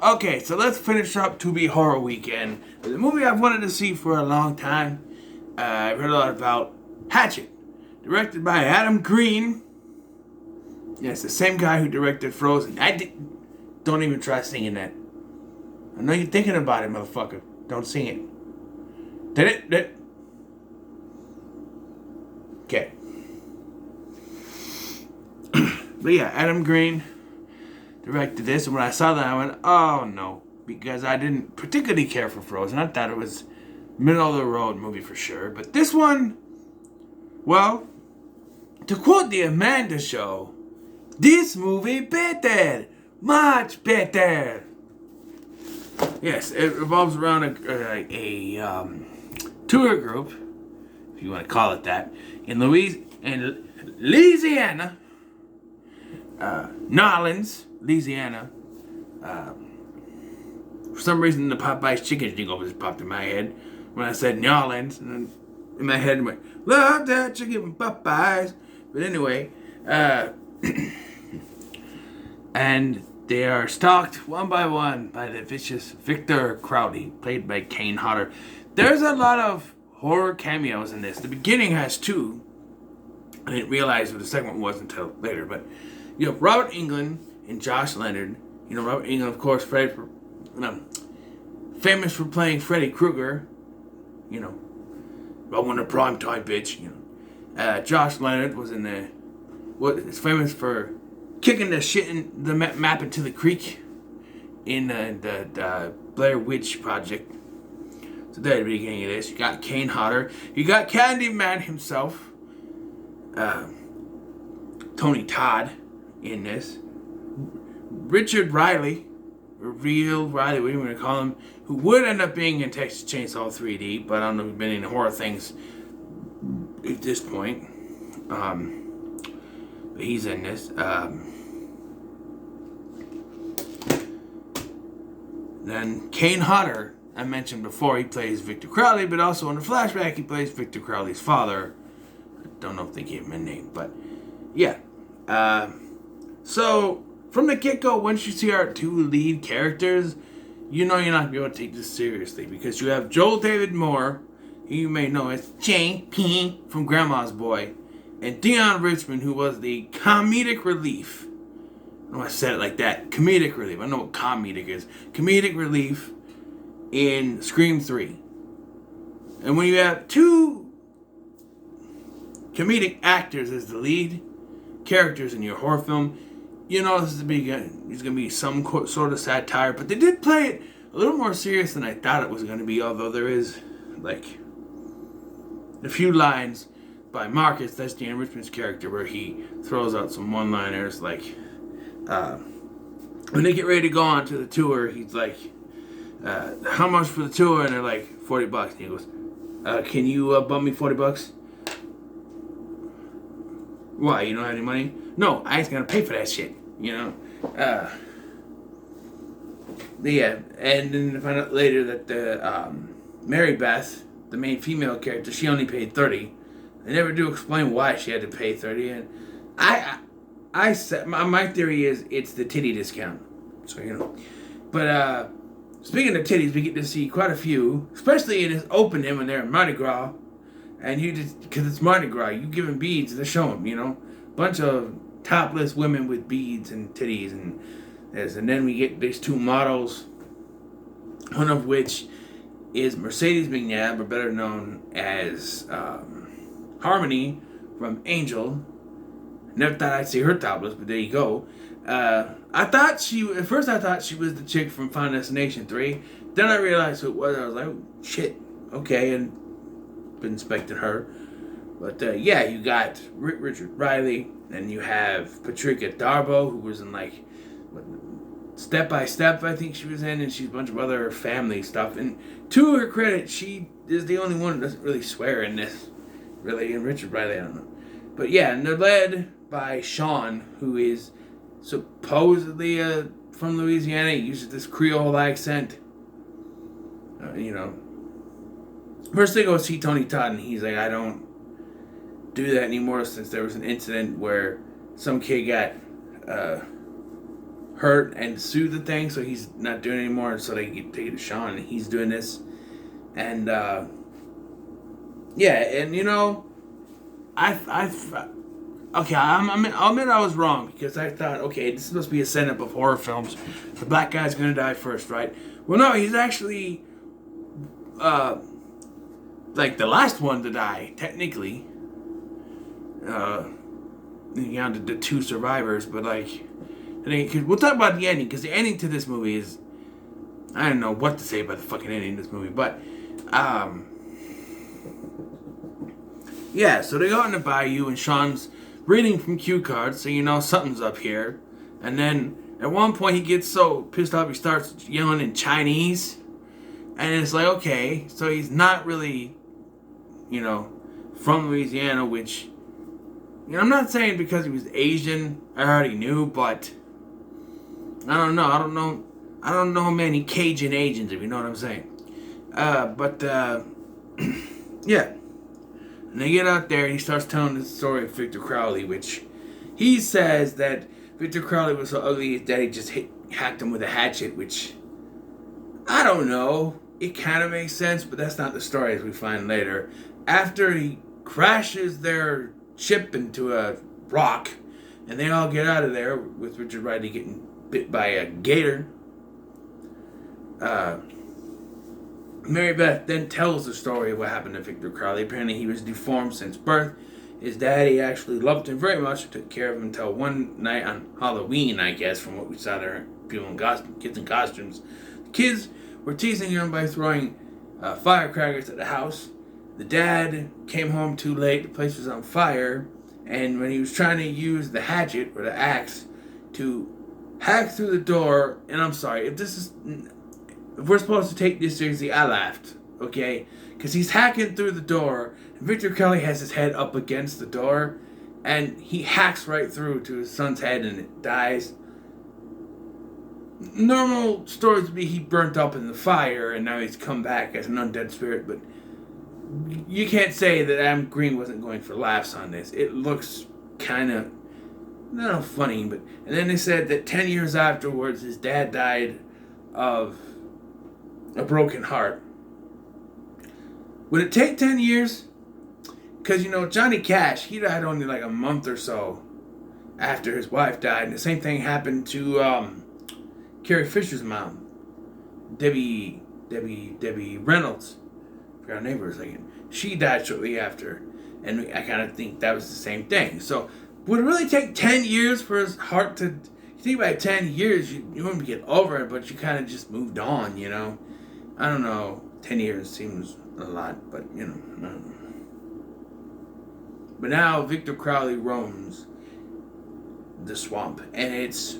Okay, so let's finish up Tubi Horror Weekend. The movie I've wanted to see for a long time. I've heard a lot about Hatchet, directed by Adam Green. Yes, the same guy who directed Frozen. Don't even try singing that. I know you're thinking about it, motherfucker. Don't sing it. Did it? Okay. But yeah, Adam Green directed this, and when I saw that, I went, oh no, because I didn't particularly care for Frozen. I thought it was middle of the road movie for sure. But this one, well, to quote the Amanda Show, this movie better, much better. Yes, it revolves around a tour group, if you want to call it that, in Louisiana, New Orleans, Louisiana. For some reason, the Popeye's chicken jingle just popped in my head when I said New Orleans, and then in my head, I went, love that chicken from Popeyes. But anyway, and they are stalked one by one by the vicious Victor Crowley, played by Kane Hodder. There's a lot of horror cameos in this. The beginning has two. I didn't realize what the second one was until later, but you have Robert Englund and Josh Leonard. You know, Robert Englund, of course, famous for playing Freddy Krueger. You know, I want a primetime bitch. You know, Josh Leonard was in the is famous for kicking the shit in the map into the creek in the Blair Witch Project. So there at the beginning of this, you got Kane Hodder, you got Candyman himself, Tony Todd in this, Richard Riley, or Real Riley, what do you want to call him, who would end up being in Texas Chainsaw 3D, but I don't know if he's been in horror things at this point. But he's in this. Then Kane Hodder, I mentioned before, he plays Victor Crowley, but also in the flashback he plays Victor Crowley's father. I don't know if they gave him a name, but yeah. So from the get-go, once you see our two lead characters, you know you're not going to be able to take this seriously, because you have Joel David Moore, who you may know as J.P. from Grandma's Boy, and Dion Richmond, who was the comedic relief. I know I said it like that. Comedic relief. I know what comedic is. Comedic relief in Scream 3. And when you have two comedic actors as the lead characters in your horror film, you know this is there's going to be some sort of satire. But they did play it a little more serious than I thought it was going to be, although there is, like, a few lines by Marcus, that's Dan Richmond's character, where he throws out some one-liners, like, when they get ready to go on to the tour, he's like, how much for the tour? And they're like, $40. And he goes, can you bum me $40? Why, you don't have any money? No, I ain't gonna pay for that shit, you know? Yeah, and then I find out later that the Mary Beth, the main female character, she only paid $30. They never do explain why she had to pay $30, and I said my theory is it's the titty discount. So you know, but speaking of titties, we get to see quite a few, especially in his opening when they're in Mardi Gras, and you just because it's Mardi Gras, you give them beads to show them, you know, bunch of topless women with beads and titties, and then we get these two models, one of which is Mercedes McNabb, or better known as Harmony from Angel. Never thought I'd see her topless, but there you go. At first I thought she was the chick from Final Destination 3. Then I realized who it was. I was like, oh, shit, okay, and been inspecting her. But yeah, you got Richard Riley, and you have Patricia Darbo, who was in like Step by Step, I think she was in, and she's a bunch of other family stuff. And to her credit, she is the only one who doesn't really swear in this, really. And Richard Riley, I don't know. But yeah, and they're led by Sean, who is supposedly from Louisiana. He uses this Creole accent. You know. First they go see Tony Todd, and he's like, I don't do that anymore since there was an incident where some kid got hurt and sue the thing, so he's not doing it anymore. So they take it to Sean, and he's doing this, and yeah, and I'll admit I was wrong because I thought, okay, this must be a setup of horror films. The black guy's gonna die first, right? Well, no, he's actually like the last one to die, technically. The two survivors, but like, we'll talk about the ending because the ending to this movie is, I don't know what to say about the fucking ending of this movie, but yeah. So they go in the bayou and Sean's reading from cue cards, so something's up here. And then at one point he gets so pissed off he starts yelling in Chinese. And it's like, okay, so he's not really, from Louisiana, which, I'm not saying because he was Asian, I already knew, but I don't know many Cajun Asians, if you know what I'm saying. Yeah. And they get out there and he starts telling the story of Victor Crowley, which he says that Victor Crowley was so ugly his daddy just hacked him with a hatchet, which I don't know. It kind of makes sense, but that's not the story as we find later. After he crashes their ship into a rock and they all get out of there with Richard Riley getting bit by a gator, Mary Beth then tells the story of what happened to Victor Crowley. Apparently he was deformed since birth. His daddy actually loved him very much, took care of him until one night on Halloween, I guess, from what we saw there, people in kids in costumes. The kids were teasing him by throwing firecrackers at the house. The dad came home too late, the place was on fire, and when he was trying to use the hatchet, or the axe, to hack through the door, and I'm sorry, if we're supposed to take this seriously, I laughed, okay? Because he's hacking through the door, and Victor Crowley has his head up against the door, and he hacks right through to his son's head, and it dies. Normal stories would be he burnt up in the fire, and now he's come back as an undead spirit, but you can't say that Adam Green wasn't going for laughs on this. It looks kind of, not funny, but... And then they said that 10 years afterwards, his dad died of a broken heart. Would it take 10 years? Because, Johnny Cash, he died only like a month or so after his wife died. And the same thing happened to Carrie Fisher's mom, Debbie Reynolds. I forgot her name for a second. She died shortly after. And I kind of think that was the same thing. So, would it really take 10 years for his heart to... You think about 10 years, you wouldn't get over it, but you kind of just moved on, I don't know. 10 years seems a lot, but, I don't know. But now Victor Crowley roams the swamp, and it's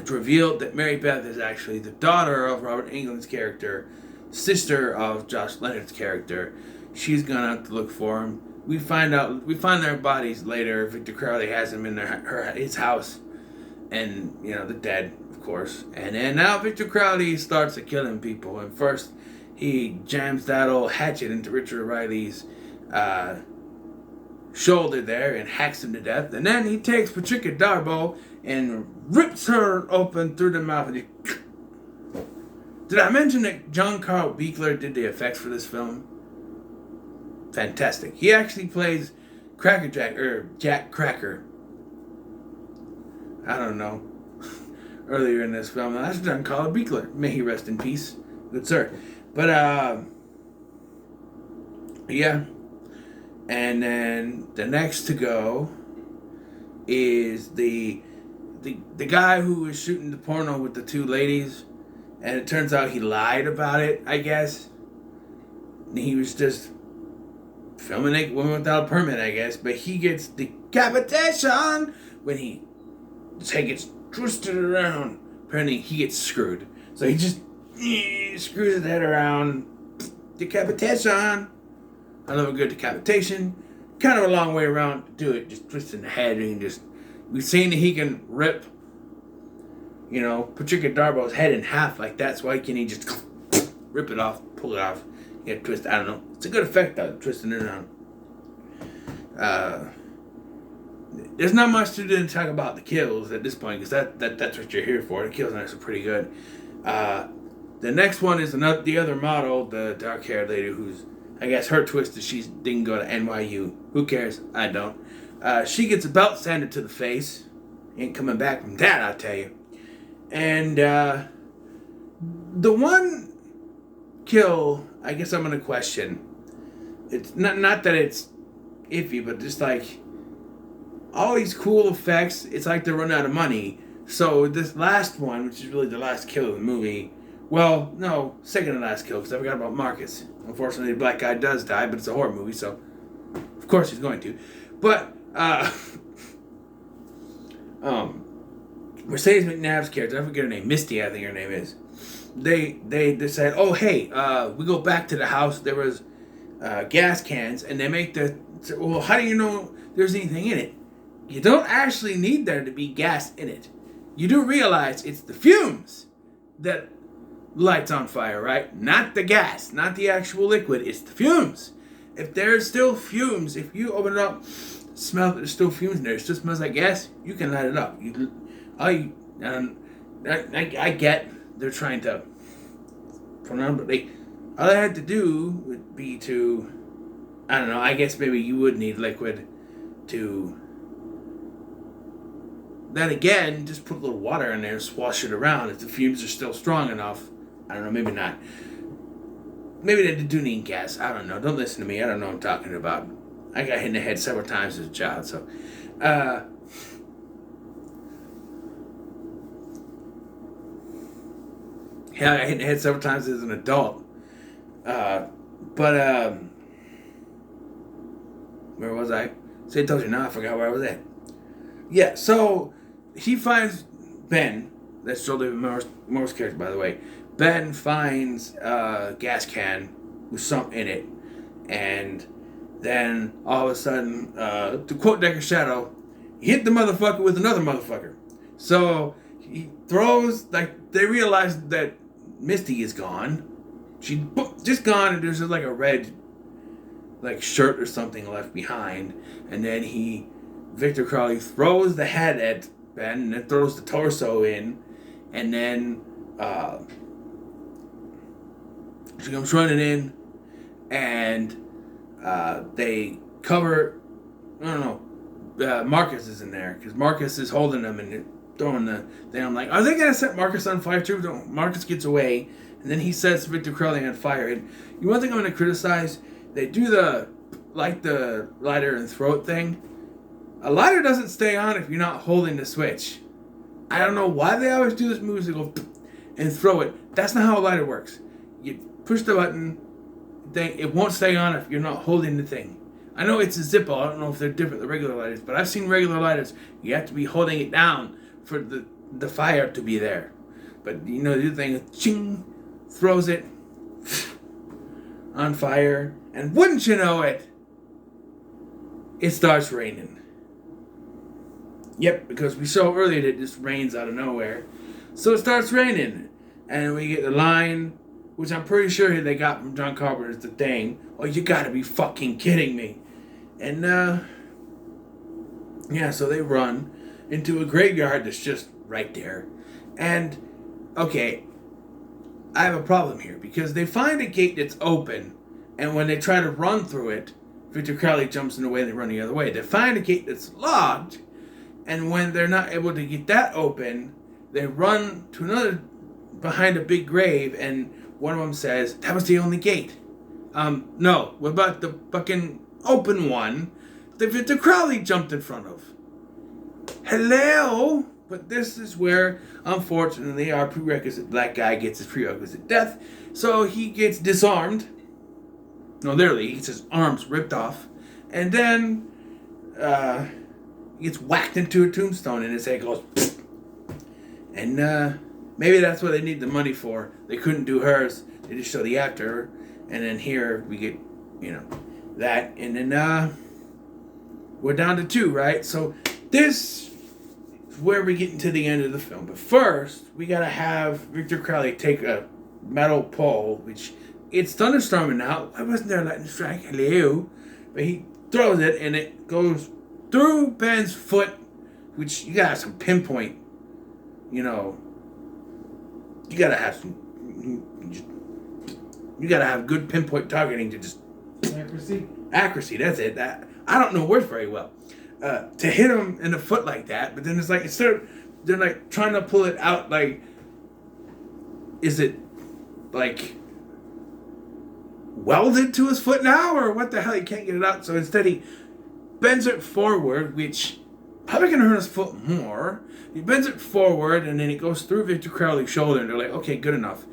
revealed that Mary Beth is actually the daughter of Robert Englund's character, sister of Josh Leonard's character. She's gone out to look for him. We find their bodies later. Victor Crowley has them in his house, and the dead, of course. And then now Victor Crowley starts killing people. And first, he jams that old hatchet into Richard Riley's shoulder there and hacks him to death. And then he takes Patricia Darbo and rips her open through the mouth. And did I mention that John Carl Buechler did the effects for this film? Fantastic. He actually plays Cracker Jack, or Jack Cracker. I don't know. Earlier in this film. That's John Carl Buechler. May he rest in peace. Good sir. But, yeah. And then the next to go is the guy who was shooting the porno with the two ladies. And it turns out he lied about it, I guess. And he was just filming a woman without a permit, I guess. But he gets decapitation when he gets twisted around. Apparently he gets screwed. So he just screws his head around. Decapitation. I love a good decapitation. Kind of a long way around to do it. Just twisting the head and we've seen that he can rip, Patricia Darbo's head in half like that. So why can't he just rip it off, pull it off, get twist? I don't know. It's a good effect though, twisting it around. there's not much to do to talk about the kills at this point, because that's what you're here for. The kills are actually pretty good. The next one is the other model, the dark-haired lady, who's, I guess her twist is she didn't go to NYU. Who cares? I don't. She gets a belt sanded to the face. Ain't coming back from that, I'll tell you. And the one kill, I guess I'm gonna question. It's not that it's iffy, but just like all these cool effects, it's like they're running out of money. So this last one, which is really the last kill of the movie, well, no, second to last kill, because I forgot about Marcus. Unfortunately, the black guy does die, but it's a horror movie, so of course he's going to. But Mercedes McNabb's character, I forget her name, Misty, I think her name is. They decide, oh hey, we go back to the house. There was gas cans, and they make well, how do you know there's anything in it? You don't actually need there to be gas in it. You do realize it's the fumes that lights on fire, right? Not the gas, not the actual liquid. It's the fumes. If there's still fumes, if you open it up, smell that there's still fumes in there, it still smells like gas, you can light it up. I get they're trying to put on, but all they had to do would be to, I don't know, I guess maybe you would need liquid to, then again, just put a little water in there and swash it around if the fumes are still strong enough. I don't know, maybe not. Maybe they do need gas. I don't know. Don't listen to me. I don't know what I'm talking about. I got hit in the head several times as a child, so. Yeah, I got hit in the head several times as an adult. Where was I? See, I told you now, I forgot where I was at. Yeah, so he finds Ben. That's Jodie Moore's character, by the way. Ben finds a gas can with something in it, and then all of a sudden, to quote Decker Shadow, he hit the motherfucker with another motherfucker. So he throws, like, they realize that Misty is gone. She's just gone, and there's like a red, like, shirt or something left behind, and then Victor Crowley throws the head at Ben, and then throws the torso in, and then she comes running in, and they cover, I don't know, Marcus is in there, because Marcus is holding them and throwing the thing. I'm like, are they going to set Marcus on fire too? Marcus gets away, and then he sets Victor Crowley on fire. And one thing I'm going to criticize, they do the lighter and throw it thing. A lighter doesn't stay on if you're not holding the switch. I don't know why they always do this move, they go and throw it. That's not how a lighter works. You push the button, it won't stay on if you're not holding the thing. I know it's a Zippo, I don't know if they're different than regular lighters, but I've seen regular lighters, you have to be holding it down for the fire to be there. But the other thing is, ching, throws it on fire, and wouldn't you know it, it starts raining. Yep, because we saw earlier that it just rains out of nowhere. So it starts raining, and we get the line, which I'm pretty sure they got from John Carpenter's The Thing. Oh, you gotta be fucking kidding me. And, yeah, so they run into a graveyard that's just right there. And, okay, I have a problem here, because they find a gate that's open, and when they try to run through it, Victor Crowley jumps in the way and they run the other way. They find a gate that's locked, and when they're not able to get that open, they run to another, behind a big grave, and one of them says, that was the only gate. No, what about the fucking open one that Victor Crowley jumped in front of? Hello? But this is where, unfortunately, our prerequisite black guy gets his prerequisite death. So he gets disarmed. No, literally, he gets his arms ripped off. And then, he gets whacked into a tombstone and his head goes, pfft. And, maybe that's what they need the money for. They couldn't do hers. They just show the actor. And then here we get, that. And then, we're down to 2, right? So this is where we get into the end of the film. But first, we gotta have Victor Crowley take a metal pole, which it's thunderstorming now. Why wasn't there a lightning strike? Hello. But he throws it and it goes through Ben's foot, which you gotta have some pinpoint, you know, you gotta have some, you gotta have good pinpoint targeting to just... Accuracy, that's it. I don't know words very well. To hit him in the foot like that, but then it's like, instead of, they're like trying to pull it out, like, is it like welded to his foot now, or what the hell? He can't get it out. So instead he bends it forward, which probably gonna hurt his foot more. He bends it forward, and then it goes through Victor Crowley's shoulder, and they're like, okay, good enough.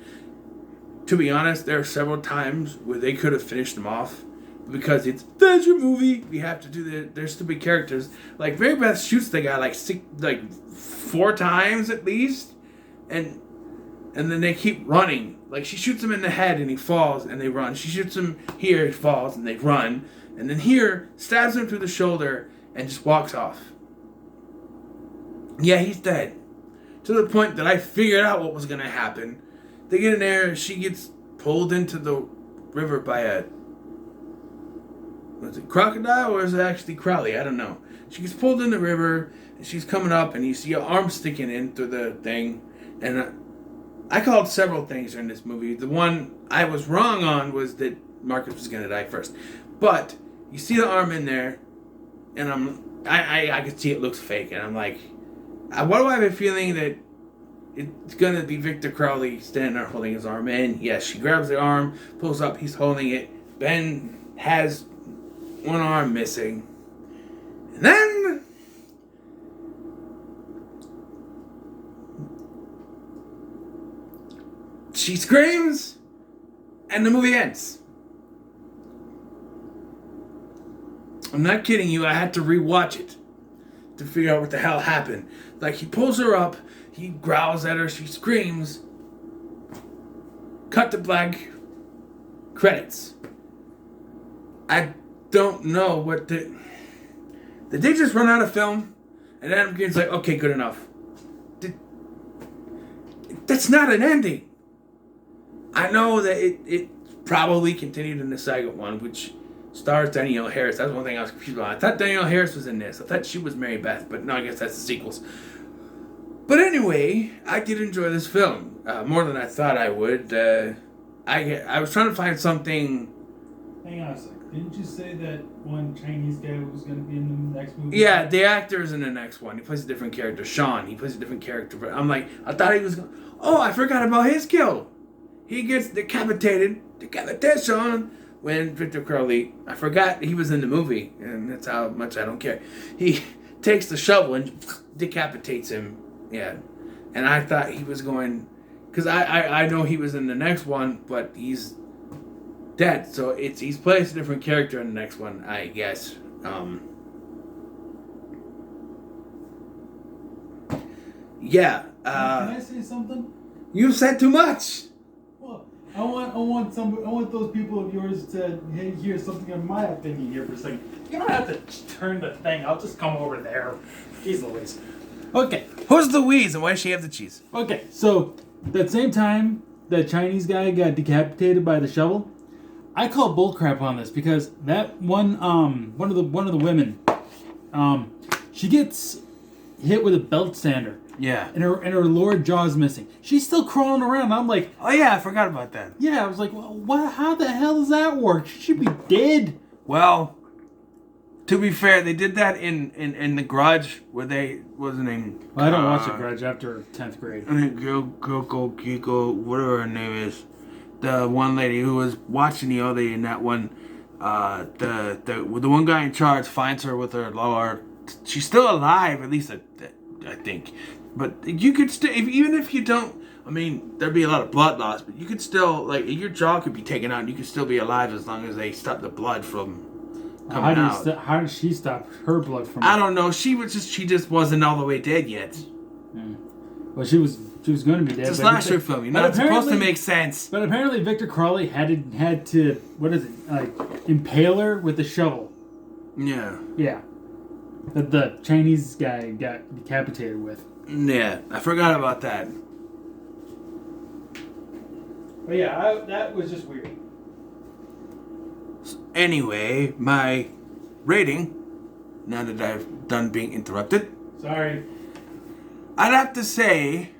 To be honest, there are several times where they could have finished him off, because that's your movie. We have to do their stupid characters. Like, Mary Beth shoots the guy like 4 times at least, and then they keep running. Like, she shoots him in the head and he falls and they run. She shoots him here, he falls and they run. And then here, stabs him through the shoulder and just walks off. Yeah, he's dead. To the point that I figured out what was going to happen. They get in there, she gets pulled into the river by a... Was it crocodile or is it actually Crowley? I don't know. She gets pulled in the river and she's coming up and you see her arm sticking in through the thing. And I called several things in this movie. The one I was wrong on was that Marcus was going to die first. But you see the arm in there and I could see it looks fake. And I'm like, why do I have a feeling that it's going to be Victor Crowley standing there holding his arm in? Yes, she grabs the arm, pulls up, he's holding it. Ben has one arm missing. And then she screams and the movie ends. I'm not kidding you, I had to rewatch it to figure out what the hell happened. Like, he pulls her up, he growls at her, she screams. Cut to black. Credits. I don't know what did they just run out of film? And Adam Green's like, okay, good enough. That's not an ending. I know that it probably continued in the second one, which stars Danielle Harris. That's one thing I was confused about. I thought Danielle Harris was in this. I thought she was Mary Beth, but no, I guess that's the sequels. But anyway, I did enjoy this film more than I thought I would. I was trying to find something. Hang on a second. Didn't you say that one Chinese guy was going to be in the next movie? Yeah, the actor is in the next one. He plays a different character. Sean. He plays a different character. But I'm like, I thought he was. Oh, I forgot about his kill. He gets decapitated. Decapitation. When Victor Crowley, I forgot he was in the movie, and that's how much I don't care. He takes the shovel and decapitates him. Yeah, and I thought he was going, because I know he was in the next one, but he's dead. So he's plays a different character in the next one, I guess. Yeah. Can I say something? You've said too much. Well, I want those people of yours to hear something of my opinion here for a second. You don't have to turn the thing. I'll just come over there. Jeez Louise. Okay. Who's Louise and why does she have the cheese? Okay, so that same time that Chinese guy got decapitated by the shovel, I call bullcrap on this because that one of the women, she gets hit with a belt sander. Yeah. And her lower jaw's missing. She's still crawling around. I'm like, oh yeah, I forgot about that. Yeah, I was like, well, how the hell does that work? She should be dead. Well, to be fair, they did that in the Grudge where they wasn't in. Well, I don't watch the Grudge after 10th grade. Kiko, whatever her name is, the one lady who was watching the other in that one, the one guy in charge finds her with her lower. She's still alive, at least I think. But you could still, even if you don't, I mean, there'd be a lot of blood loss, but you could still, like, your jaw could be taken out and you could still be alive as long as they stop the blood from coming out. How did she stop her blood from... I don't know. She just wasn't all the way dead yet. Yeah. Well, she was going to be dead. It's a slasher film. You know, it's supposed to make sense. But apparently Victor Crowley had to, what is it, like, impale her with a shovel. Yeah. Yeah. That the Chinese guy got decapitated with. Yeah, I forgot about that. But yeah, that was just weird. Anyway, my rating now that I've done being interrupted. Sorry. I'd have to say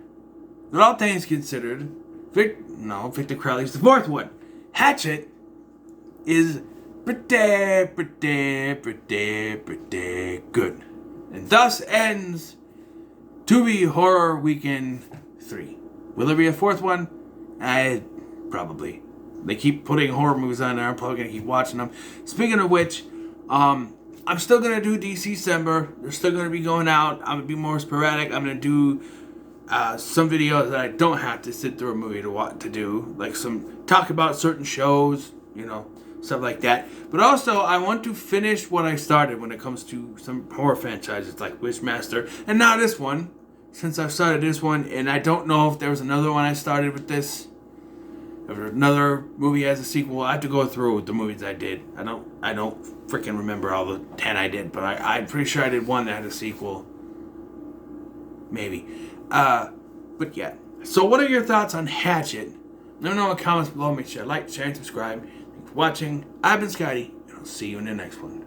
that all things considered, Victor Crowley's the fourth one. Hatchet is pretty good. And thus ends Tubi Horror Weekend 3. Will there be a fourth one? Probably. They keep putting horror movies on there. I'm probably going to keep watching them. Speaking of which, I'm still going to do December. They're still going to be going out. I'm going to be more sporadic. I'm going to do some videos that I don't have to sit through a movie to do. Like some talk about certain shows, stuff like that. But also, I want to finish what I started when it comes to some horror franchises like Wishmaster. And now this one, since I've started this one, and I don't know if there was another one I started with this. If another movie has a sequel, I have to go through with the movies I did. I don't freaking remember all the 10 I did, but I'm pretty sure I did one that had a sequel. Maybe. But yeah. So what are your thoughts on Hatchet? Let me know in the comments below. Make sure to like, share, and subscribe. Thanks for watching. I've been Scotty, and I'll see you in the next one.